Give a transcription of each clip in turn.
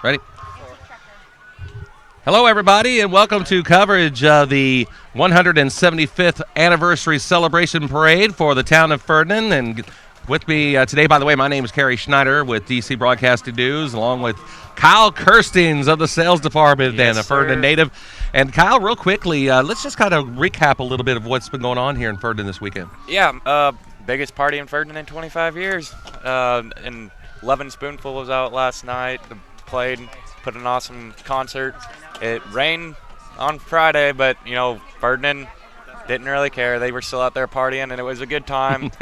Ready? Hello, everybody, and welcome to coverage of the 175th Anniversary Celebration Parade for the town of Ferdinand. And with me today, by the way, my name is Kerry Schneider with DC Broadcasting News, along with Kyle Kirstings of the Sales Department and a Ferdinand native. And Kyle, real quickly, let's just kind of recap a little bit of what's been going on here in Ferdinand this weekend. Yeah, biggest party in Ferdinand in 25 years. And 11 Spoonful was out last night, played, put an awesome concert. It rained on Friday, but, you know, Ferdinand didn't really care. They were still out there partying, and it was a good time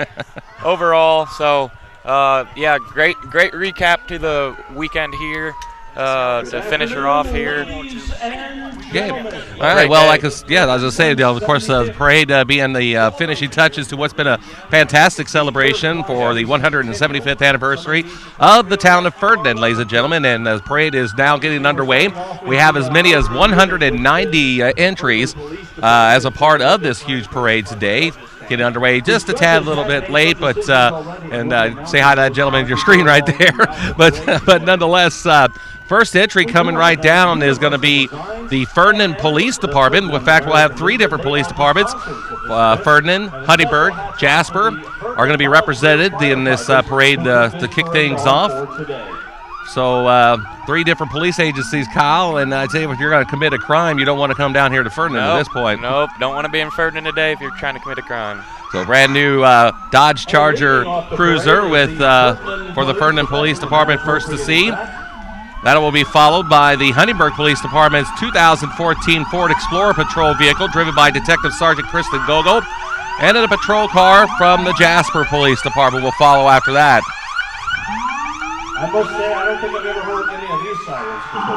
overall. So, yeah, great recap to the weekend here to finish her off here. Yeah. All right. Well, I was going to say, of course, the parade being the finishing touches to what's been a fantastic celebration for the 175th anniversary of the town of Ferdinand, ladies and gentlemen. And the parade is now getting underway. We have as many as 190 entries as a part of this huge parade today. Getting underway just a tad little bit late, but and say hi to that gentleman on your screen right there. but nonetheless, first entry coming right down is going to be the Ferdinand Police Department. In fact, we'll have three different police departments. Ferdinand, Huntingburg, Jasper are going to be represented in this parade to kick things off. So three different police agencies, Kyle, and I tell you, if you're going to commit a crime, you don't want to come down here to Ferdinand at this point. Nope, don't want to be in Ferdinand today if you're trying to commit a crime. So a brand new Dodge Charger Cruiser with for the Ferdinand Police Department first to see. That will be followed by the Huntingburg Police Department's 2014 Ford Explorer patrol vehicle driven by Detective Sergeant Kristen Gogol. And a patrol car from the Jasper Police Department will follow after that. I must say, I don't think I've ever heard any of these sirens before.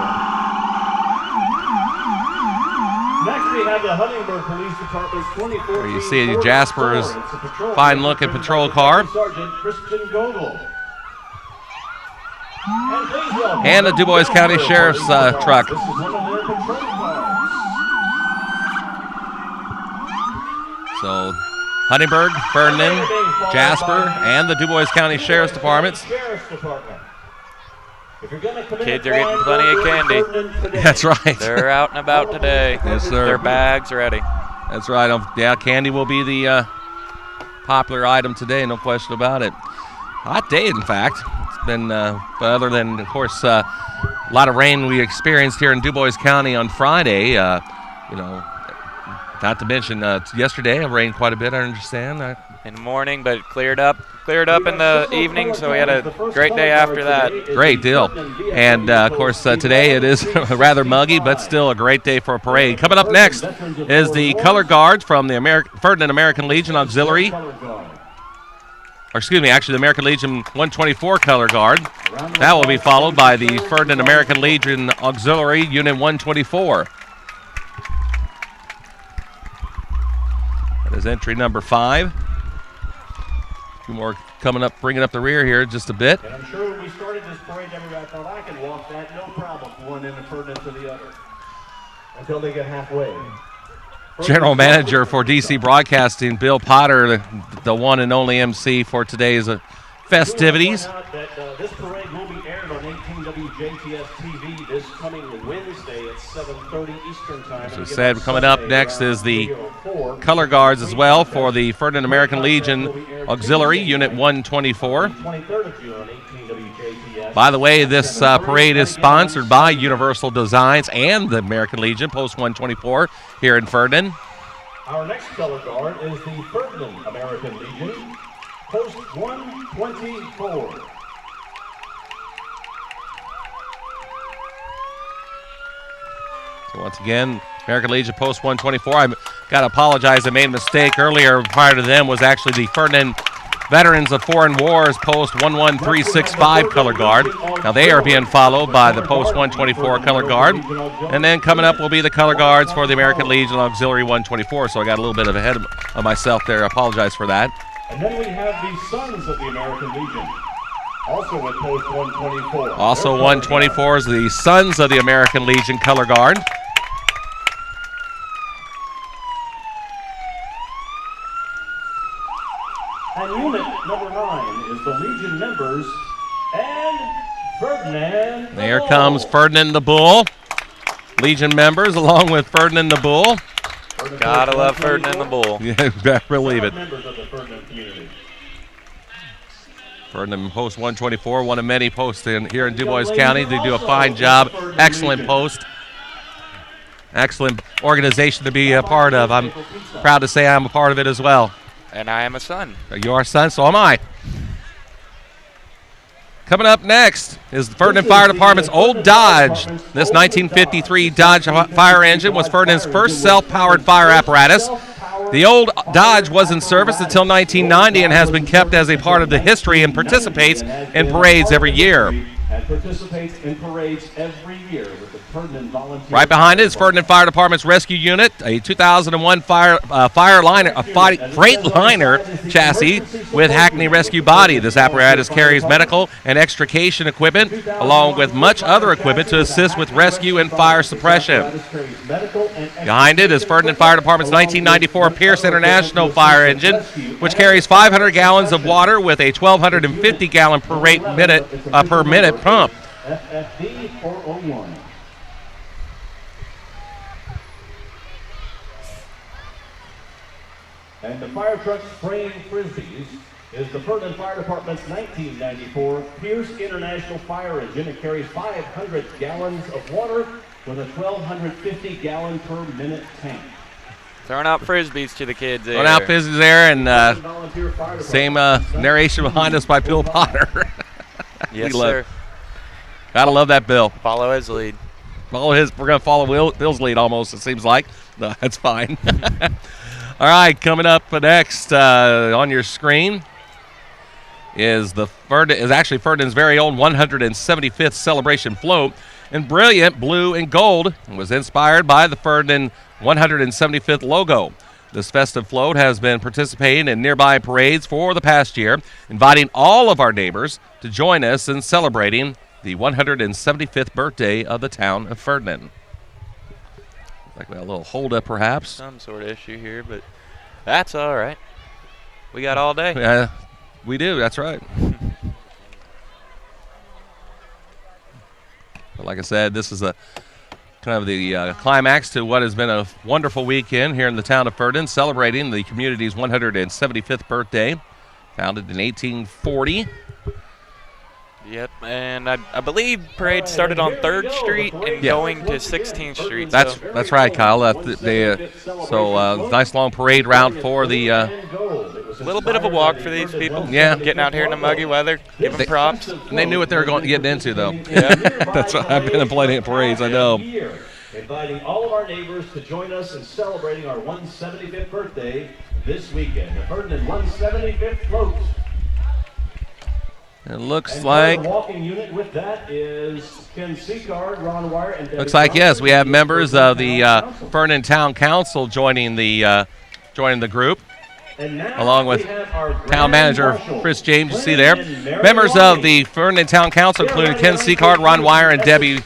Next, we have the Huntingburg Police Department's 2014 There you see Jasper's fine-looking patrol car. Sergeant Kristen Gogol. And the DuBois County Sheriff's truck. This is one of their patrol cars. So, Huntingburg, Ferdinand, Jasper, and the DuBois County Sheriff's Departments. Kids are getting plenty of candy. That's right. They're out and about today. Yes, sir. Their bags ready. That's right. Yeah, candy will be the popular item today, no question about it. Hot day, in fact. It's been, but other than, of course, a lot of rain we experienced here in DuBois County on Friday. Not to mention yesterday it rained quite a bit, I understand. In the morning, but cleared up in the evening, so we had a great day after that. Great deal. And, of course, today it is rather muggy, but still a great day for a parade. Coming up next is the Color Guard from the Ferdinand American Legion Auxiliary. Or excuse me, actually the American Legion 124 Color Guard. That will be followed by the Ferdinand American Legion Auxiliary Unit 124. That is entry number 5. Two more coming up, bringing up the rear here just a bit. And I'm sure when we started this parade, everybody thought I can walk that, no problem, from one end of Ferdinand to the other, until they get halfway. General Manager for DC Broadcasting, Bill Potter, the one and only MC for today's festivities. This parade will be aired on 18 WJTS-TV this coming Wednesday at 7:30 Eastern Time. As I said, coming up next is the Color Guards as well for the Ferdinand American Legion Auxiliary Unit 124. By the way, this parade is sponsored by Universal Designs and the American Legion Post 124 here in Ferdinand. Our next color guard is the Ferdinand American Legion Post 124. So once again, American Legion Post 124. I got to apologize. I made a mistake earlier. Prior to them was actually the Ferdinand Veterans of Foreign Wars Post 11365 Color Guard. Now they are being followed by the Post 124 Color Guard. And then coming up will be the Color Guards for the American Legion Auxiliary 124. So I got a little bit ahead of myself there. I apologize for that. And then we have the Sons of the American Legion, also with Post 124. Also 124 is the Sons of the American Legion Color Guard. And unit number 9 is the Legion members and Ferdinand There comes Ferdinand the Bull. Legion members along with Ferdinand the Bull. Gotta love Ferdinand the Bull. Yeah, better believe it. Members of the Ferdinand community. Ferdinand post 124, one of many posts here in Dubois County. They do a fine job. Excellent post. Excellent organization to be a part of. I'm proud to say I'm a part of it as well. And I am a son. You're a son, so am I. Coming up next is the Ferdinand Fire Department's old Dodge. This 1953 Dodge fire engine was Ferdinand's first self-powered fire apparatus. The old Dodge was in service until 1990 and has been kept as a part of the history and participates in parades every year. Right behind it is Ferdinand Fire Department's rescue unit, a 2001 Freightliner chassis with Hackney rescue body. This apparatus carries medical and extrication equipment along with much other equipment to assist with rescue and fire suppression. Behind it is Ferdinand Fire Department's 1994 Pierce International fire engine, which carries 500 gallons of water with a 1,250 gallon per minute pump. FFD 401. And the fire truck spraying frisbees is the Ferdinand Fire Department's 1994 Pierce International fire engine. It carries 500 gallons of water with a 1,250 gallon per minute tank. Throwing out frisbees to the kids there. Throwing out frisbees there, and same narration behind us by Bill Potter. Yes, sir. Gotta love that Bill. Follow his lead. We're gonna follow Bill's lead almost. It seems like. No, that's fine. All right, coming up next on your screen is actually Ferdinand's very own 175th celebration float in brilliant blue and gold, and was inspired by the Ferdinand 175th logo. This festive float has been participating in nearby parades for the past year, inviting all of our neighbors to join us in celebrating the 175th birthday of the town of Ferdinand. Like we got a little holdup, perhaps. Some sort of issue here, but that's all right. We got all day. Yeah, we do. That's right. But like I said, this is a kind of the climax to what has been a wonderful weekend here in the town of Ferdinand, celebrating the community's 175th birthday, founded in 1840. Yep, and I believe parade started on 3rd Street and going to 16th Street. That's right, Kyle. Nice long parade route for the. A little bit of a walk for these people. Yeah, getting out here in the muggy weather, give them props. And they knew what they were getting into, though. Yeah, that's what I've been in plenty of parades. I know. Inviting all of our neighbors to join us in celebrating our 175th birthday this weekend. The Ferdinand 175th float. It looks like. The walking unit with that is Ken Seacard, Ron Wire, and looks like yes, we have members of the Ferdinand Town Council joining the group, along with Town Manager Chris James. You see there, members of the Ferdinand Town Council including Ken Seacard, Ron Wire, and Debbie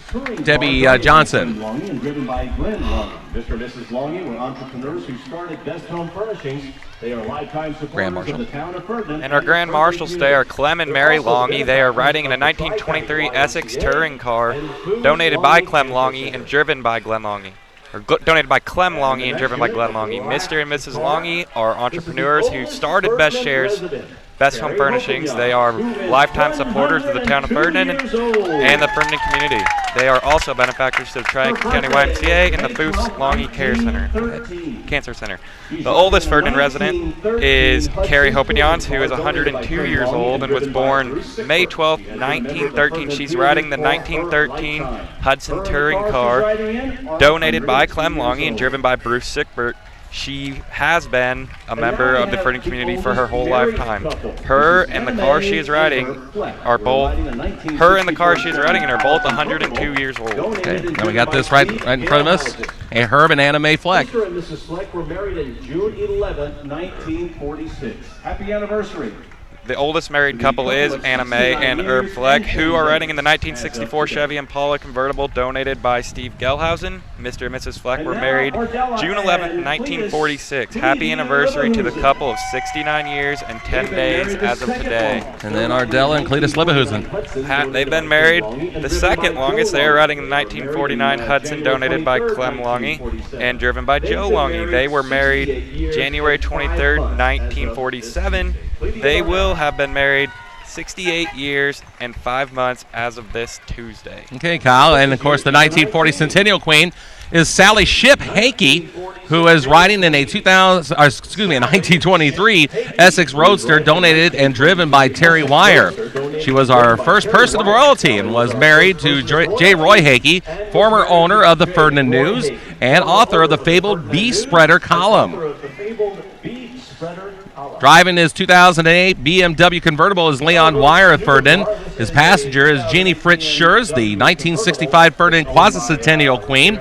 Johnson. Driven by Glenn Longy. Mr. and Mrs. Longy were entrepreneurs who started Best Home Furnishings. They are lifetime supporters of the town of Ferdinand. And our Grand Marshals today are Clem and Mary Longy. They are riding in a 1923 Essex touring car donated by Clem Longy and driven by Glenn Longy. Donated by Clem Longy and driven by Glenn Longy. Mr. and Mrs. Longy are entrepreneurs who started Best Home Furnishings. They are lifetime supporters of the town of Ferdinand and the Ferdinand community. They are also benefactors to the Tri-County YMCA and the Foose Longy Cancer Center. The oldest Ferdinand resident is Carrie Hopinians, who is 102 years old and was born May 12, 1913. She's riding the 1913 Hudson touring car, donated by Clem Longy and driven by Bruce Sickbert. She has been a member of the Ferdinand community for her whole lifetime. Her and the car she is riding are both 102 years old. Okay, now we got this right in front of us. Hey, Herb and Anna Mae Fleck. Mr. and Mrs. Fleck were married in June 11, 1946. Happy anniversary. The oldest married couple is Anna Mae and Herb Fleck, who are riding in the 1964 Chevy Impala convertible donated by Steve Gelhausen. Mr. and Mrs. Fleck were married June 11, 1946. Happy anniversary to the couple of 69 years and 10 days as of today. And then Ardella and Cletus Libahusen. They've been married the second longest. They are riding in the 1949 Hudson donated by Clem Longy and driven by Joe Longy. They were married January 23rd, 1947. They will have been married 68 years and 5 months as of this Tuesday. Okay, Kyle, and of course the 1940 Centennial Queen is Sally Ship Hankey, who is riding in a 1923 Essex Roadster donated and driven by Terry Wire. She was our first person of royalty and was married to J. Roy Hankey, former owner of the Ferdinand News and author of the fabled Bee Spreader column. Driving his 2008 BMW convertible is Leon Wire of Ferdinand. His passenger is Jeannie Fritz Schurz, the 1965 Ferdinand Quasi-Centennial Queen.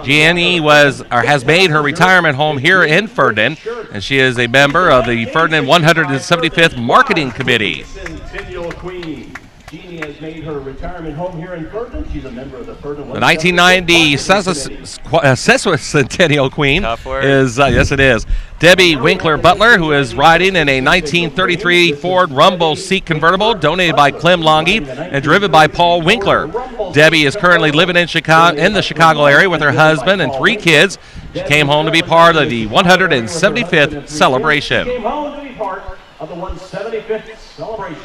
Jeannie has made her retirement home here in Ferdinand, and she is a member of the Ferdinand 175th Marketing Committee. Centennial Queen. Jeannie has made her retirement home here in Ferdinand. She's a member of the Ferdinand. The 1990 Sesquicentennial Queen is, yes it is, Debbie Winkler Butler, who is riding in a 1933 Ford Rumble seat convertible donated by Clem Longy and driven by Paul Winkler. Debbie is currently living in the Chicago area with her husband and 3 kids. She came home to be part of the 175th celebration.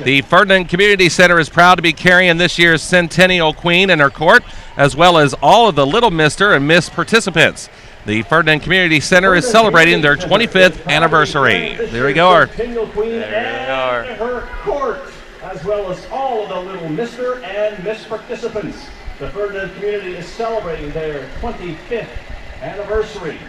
The Ferdinand Community Center is proud to be carrying this year's Centennial Queen in her court, as well as all of the Little Mister and Miss participants. The Ferdinand Community Center is celebrating their 25th anniversary. There we go. Centennial Queen and her court, as well as all of the Little Mister and Miss participants. The Ferdinand community is celebrating their 25th anniversary.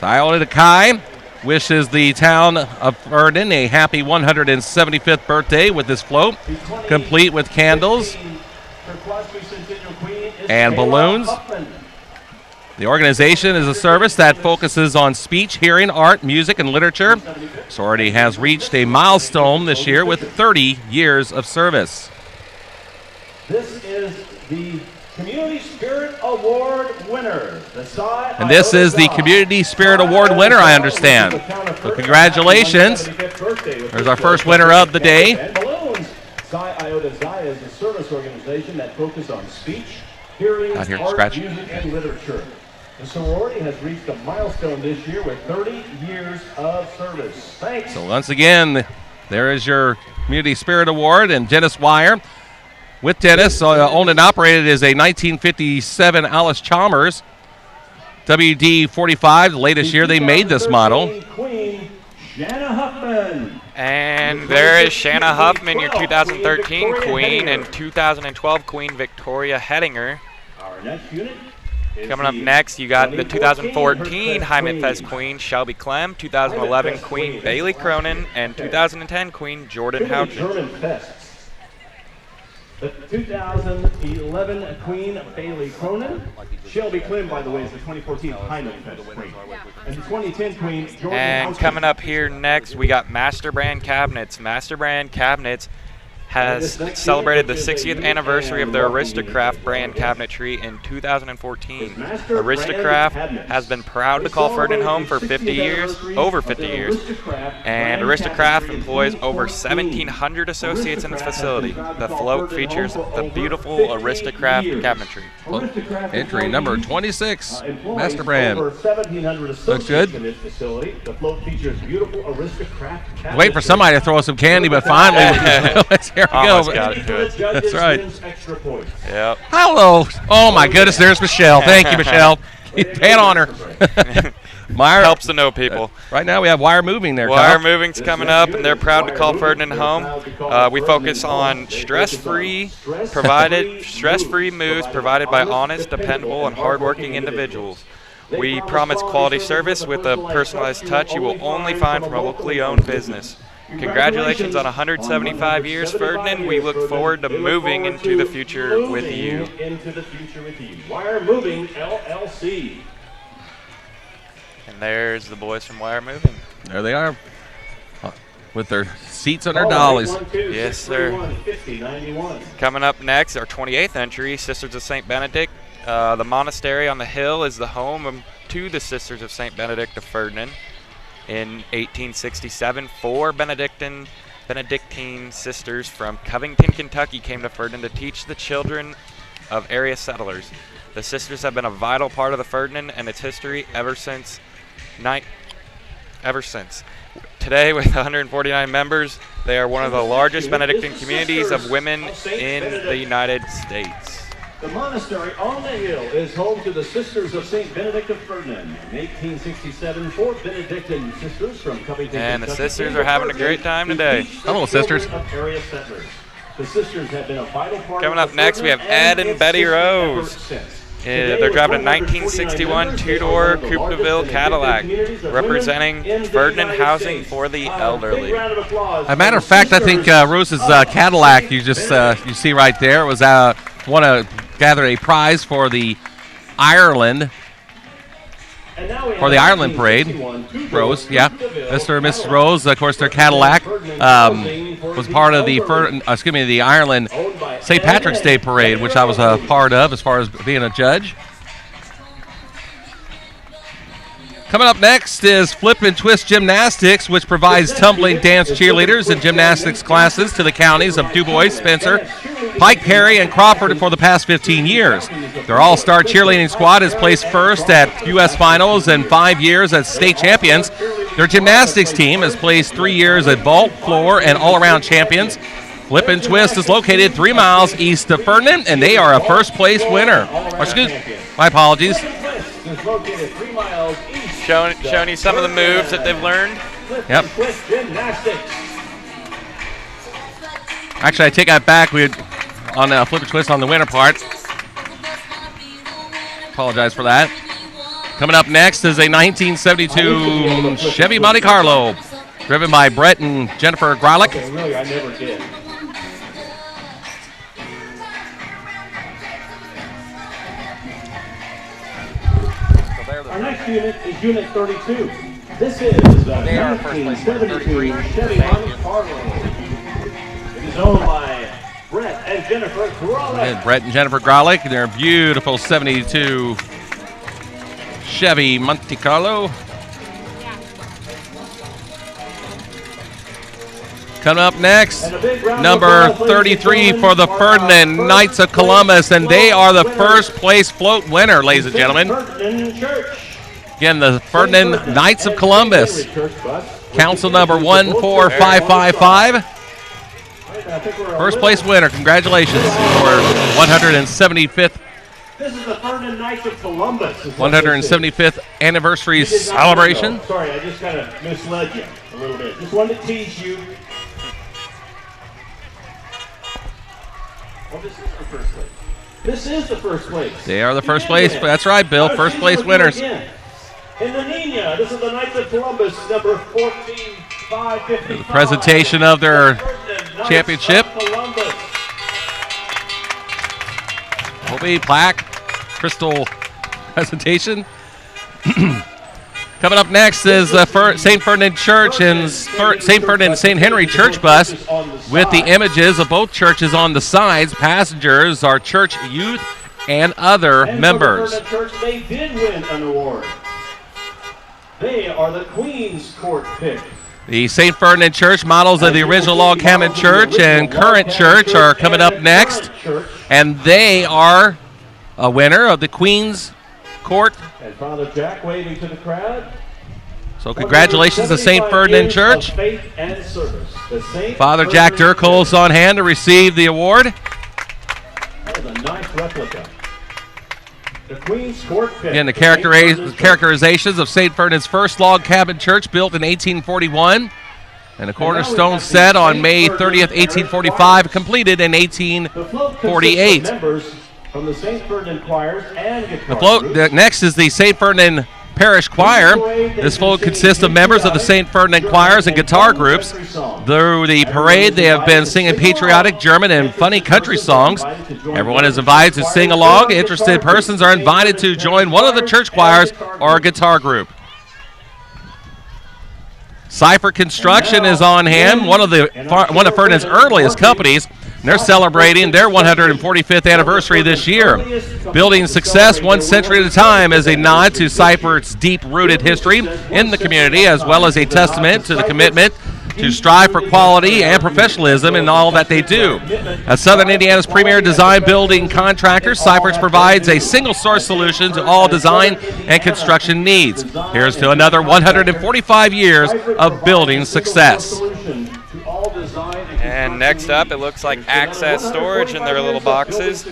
Iola Kai wishes the town of Ferdinand a happy 175th birthday with this float, complete with candles and balloons. The organization is a service that focuses on speech, hearing, art, music, and literature. Sorority has reached a milestone this year with 30 years of service. This is the Community Spirit Award winner. And this is the Community Spirit Award winner, I understand. So congratulations. There's our first winner of the day. Psi Iota Xi is a service organization that focuses on speech, hearing, art, music, and literature. The sorority has reached a milestone this year with 30 years of service. Thanks. So once again, there is your Community Spirit Award, and Dennis Wire. With Dennis, owned and operated is a 1957 Alice Chalmers WD-45. The latest year they made this model. Queen Shanna Huffman. And there is Shanna Huffman, your 2013 Queen, and 2012 Queen Victoria Hettinger. Our next unit. Coming up next, you got the 2014 Heimat Fest Queen Shelby Clem, 2011 Queen Bailey Cronin, and 2010 Queen Jordan Houchin. The 2011 Queen Bailey Cronin. Shelby Clem, by the way, is the 2014 Heimat Fest Queen. And the 2010 Queen Jordan And Houchin. coming up here next, we got Master Brand Cabinets. Master Brand Cabinets has celebrated the 60th anniversary of their Aristocraft brand cabinetry in 2014. Aristocraft has been proud to call Ferdinand home for 50 years, over 50 years, and Aristocraft employs over 1,700 associates in its facility. The float features the beautiful Aristocraft cabinetry. Entry number 26, Master Brand. Over 1,700 Looks good. in its facility. The float features beautiful Aristocraft cabinetry. Wait for somebody to throw some candy, but finally, here we go. Almost got it to it. That's right. Yep. Hello. Oh, my goodness, there's Michelle. Thank you, Michelle. Pan on her. Meyer. Helps to know people. Right now we have Wire Moving there. Wire Moving's coming up, and they're proud to call Ferdinand home. We focus on stress-free moves provided by honest, dependable, and hardworking individuals. We promise quality service with a personalized touch you will only find from a locally owned business. Congratulations on 175 years, Ferdinand. We look forward to moving into the future with you. Wire Moving LLC. And there's the boys from Wire Moving. There they are, with their seats on their dollies. Yes, sir. 50-91. Coming up next, our 28th entry, Sisters of St. Benedict. The monastery on the hill is the home to the Sisters of St. Benedict of Ferdinand. In 1867, 4 Benedictine sisters from Covington, Kentucky came to Ferdinand to teach the children of area settlers. The sisters have been a vital part of the Ferdinand and its history ever since. Today, with 149 members, they are one of the largest Benedictine communities of women in the United States. The monastery on the hill is home to the Sisters of St. Benedict of Ferdinand. In 1867, 4 Benedictine sisters from Covington, And the Kentucky sisters are having a great time today. Hello, sisters. Area settlers. The sisters have been a vital part Coming of up next, we have Ed and Betty Rose. They're driving a 1961 two-door Coupe de Ville Cadillac, representing Ferdinand Housing for the Elderly. As a matter of fact, I think Rose's Cadillac you see right there was want to gather a prize for the Ireland parade. Rose, yeah, Mr. and Mrs. Rose. Of course, their Cadillac was part of the Ireland St. Patrick's Day parade, which I was a part of as far as being a judge. Coming up next is Flip and Twist Gymnastics, which provides tumbling, dance, cheerleaders, and gymnastics classes to the counties of DuBois, Spencer, Pike, Perry, and Crawford for the past 15 years. Their all-star cheerleading squad has placed first at U.S. Finals and 5 years as state champions. Their gymnastics team has placed 3 years at vault, floor, and all-around champions. Flip and Twist is located 3 miles east of Ferdinand, and they are a first-place winner. My apologies. Showing you some of the moves that they've learned. Yep. Actually, I take that back. We had on Flip and Twist on the winner part. Apologize for that. Coming up next is a 1972 Chevy Monte Carlo, driven by Brett and Jennifer Grolick. Really, I never did. Our next unit is Unit 32. This is the 1972 Chevy Monte Carlo. It is owned by Brett and Jennifer Grolick. And Brett and Jennifer Grolick in their beautiful 72 Chevy Monte Carlo. Coming up next, number 33 for the Ferdinand Knights of Columbus, and they are the first place float winner, ladies and gentlemen. Again, the Ferdinand Knights of Columbus. Council number 14555. First place winner. Congratulations for 175th. This is the Ferdinand Knights of Columbus. 175th anniversary celebration. Sorry, I just kind of misled you a little bit. Just wanted to tease you. Well, this is the first place. This is the first place. They are the first place. That's right, Bill. First place winners. In the Nina, this is the Knights of Columbus, number 14555. The presentation of their championship. Will be plaque, crystal presentation. Coming up next is the St. Ferdinand Church and St. Ferdinand St. Henry Church bus with the images of both churches on the sides. Passengers are church youth and other members. For the church, they did win an award. They are the Queen's Court pick. The St. Ferdinand Church models of the original log cabin church and current church are coming up next, and they are a winner of the Queen's Court. And Father Jack waving to the crowd. So congratulations to St. Ferdinand Church. Father Jack Durkle's on hand to receive the award. That is a nice replica. The Queen's Court pick. Again, the characterizations of St. Ferdinand's first log cabin church built in 1841, and the cornerstone set on May 30th, 1845, completed in 1848. From the St. Ferdinand choirs and Next is the St. Ferdinand Parish Choir. This float consists of members of the St. Ferdinand choirs and guitar groups. Through the parade, they have been singing patriotic German and funny country songs. Everyone is invited to sing along. Interested persons are invited to join one of the church choirs or a guitar group. Cypher Construction is on hand, one of Ferdinand's earliest companies. And they're celebrating their 145th anniversary this year. Building success 1 century at a time is a nod to Cypher's deep-rooted history in the community, as well as a testament to the commitment to strive for quality and professionalism in all that they do. As Southern Indiana's premier design building contractor, Cypher's provides a single-source solution to all design and construction needs. Here's to another 145 years of building success. And next up, it looks like Access Storage in their little boxes.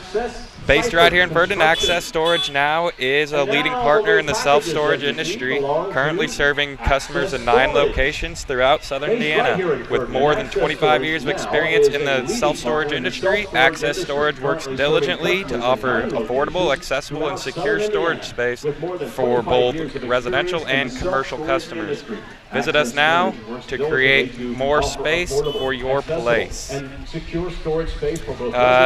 Based right here in Ferdinand, Access Storage now is a leading partner in the self-storage industry, currently serving customers in 9 locations throughout Southern Indiana. With more than 25 years of experience in the self-storage industry, Access Storage works diligently to offer affordable, accessible, and secure storage space for both residential and commercial customers. Visit us now to create more space for your place. And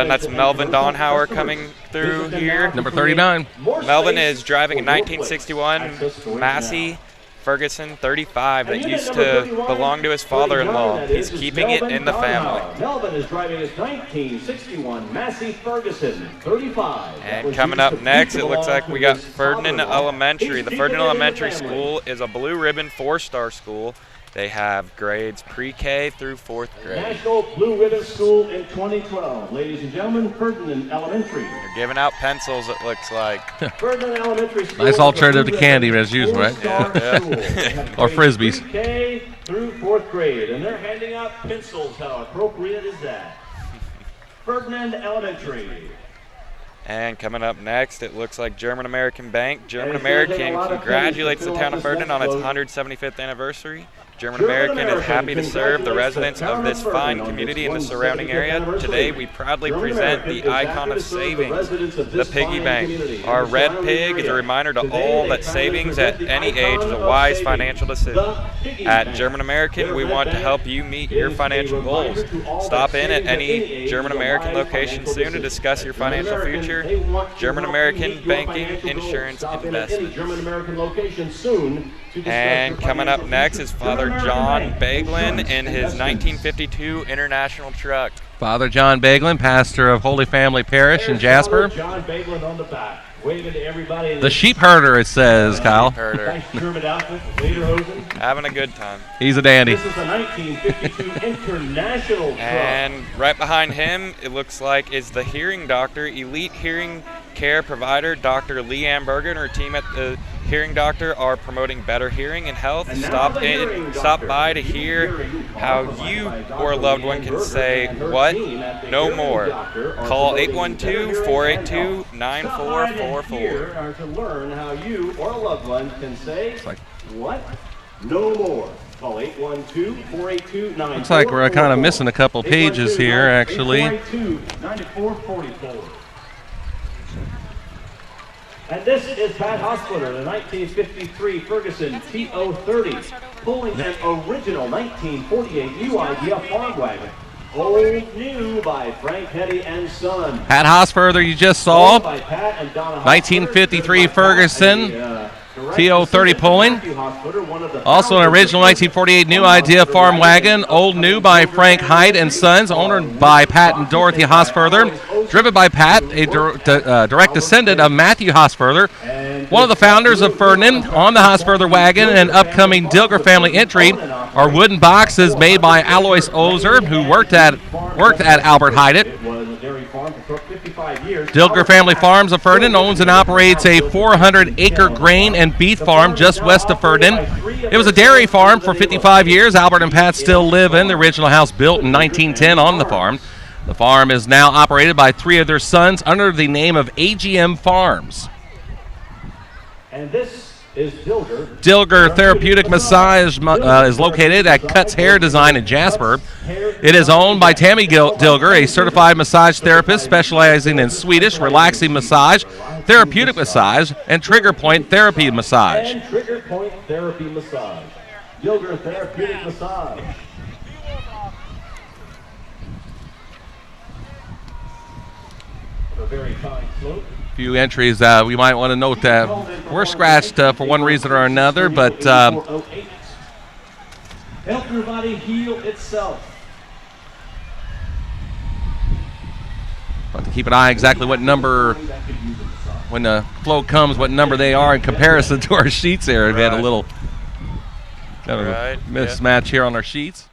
that's Melvin Donhauer coming through here. Number 39. Melvin is driving a 1961 Massey Ferguson 35 that used to belong to his father-in-law. He's keeping it in the family. Melvin is driving his 1961 Massey Ferguson 35. And coming up next, it looks like we got Ferdinand Elementary. The Ferdinand Elementary School is a blue ribbon 4-star school. They have grades pre-K through 4th grade. National Blue Ribbon School in 2012. Ladies and gentlemen, Ferdinand Elementary. They're giving out pencils, it looks like. Ferdinand Elementary School. Nice alternative to candy as usual, right? Yeah. Or Frisbees. Pre-K through 4th grade. And they're handing out pencils. How appropriate is that? Ferdinand Elementary. And coming up next, it looks like German American Bank. German American congratulates the town of Ferdinand on its 175th anniversary. German American is happy to serve the residents of this fine community in the surrounding area. Today, we proudly present the icon of savings, the piggy bank. Our red pig is a reminder to all that savings at any age is a wise financial decision. At German American, we want to help you meet your financial goals. Stop in at any German American location soon to discuss your financial future. German American Banking, Insurance, Investment. And coming up next is Father John Baglin in his 1952 International truck. Father John Baglin, pastor of Holy Family Parish in Jasper. John Baglin on the back, waving to everybody. The sheep herder, it says, Kyle. Herder. Nice German outfit, lederhosen. Having a good time. He's a dandy. This is a 1952 International truck. And right behind him, it looks like, is the hearing doctor, elite hearing care provider, Dr. Leanne Berger, and her team at the Hearing Doctor are promoting better hearing and health. Stop by to hear how you or a loved one can say what, no more. Call 812-482-9444. To learn how you or a loved one can say what, no more. Call 812-482-9444. Looks like we're kind of missing a couple pages here, actually. 812-9444. And this is Pat Hospler, the 1953 Ferguson TO30, pulling an original 1948 new idea farm wagon. Old new by Frank Hetty and Son. Pat Hosfurther, you just saw. By Pat and Donna 1953 Ferguson TO30 pulling. Also an original 1948 new idea farm wagon. Old new by Frank Hyde and Sons, owned by Pat and Dorothy Hosfurther. Driven by Pat, a direct descendant of Matthew Hosfurther, one of the founders of Ferdinand. On the Hosfurther wagon and an upcoming Dilger family entry are wooden boxes made by Alois Ozer, who worked at Albert Hyde. Dilger Family Farms of Ferdinand owns and operates a 400-acre grain and beef farm just west of Ferdinand. It was a dairy farm for 55 years. Albert and Pat still live in the original house built in 1910 on the farm. The farm is now operated by 3 of their sons under the name of AGM Farms. And this is Dilger. Dilger Therapeutic Massage is located at Cuts Hair Design in Jasper. It is owned by Tammy Dilger, a certified massage therapist specializing in Swedish relaxing massage, therapeutic massage, and trigger point therapy massage. And trigger point therapy massage. Dilger Therapeutic Massage. A very fine slope. Few entries we might want to note that we're scratched for one reason or another, but Help your body heal itself. Have to keep an eye exactly what number, when the float comes, what number they are in comparison to our sheets there. We had a little kind of a mismatch here on our sheets.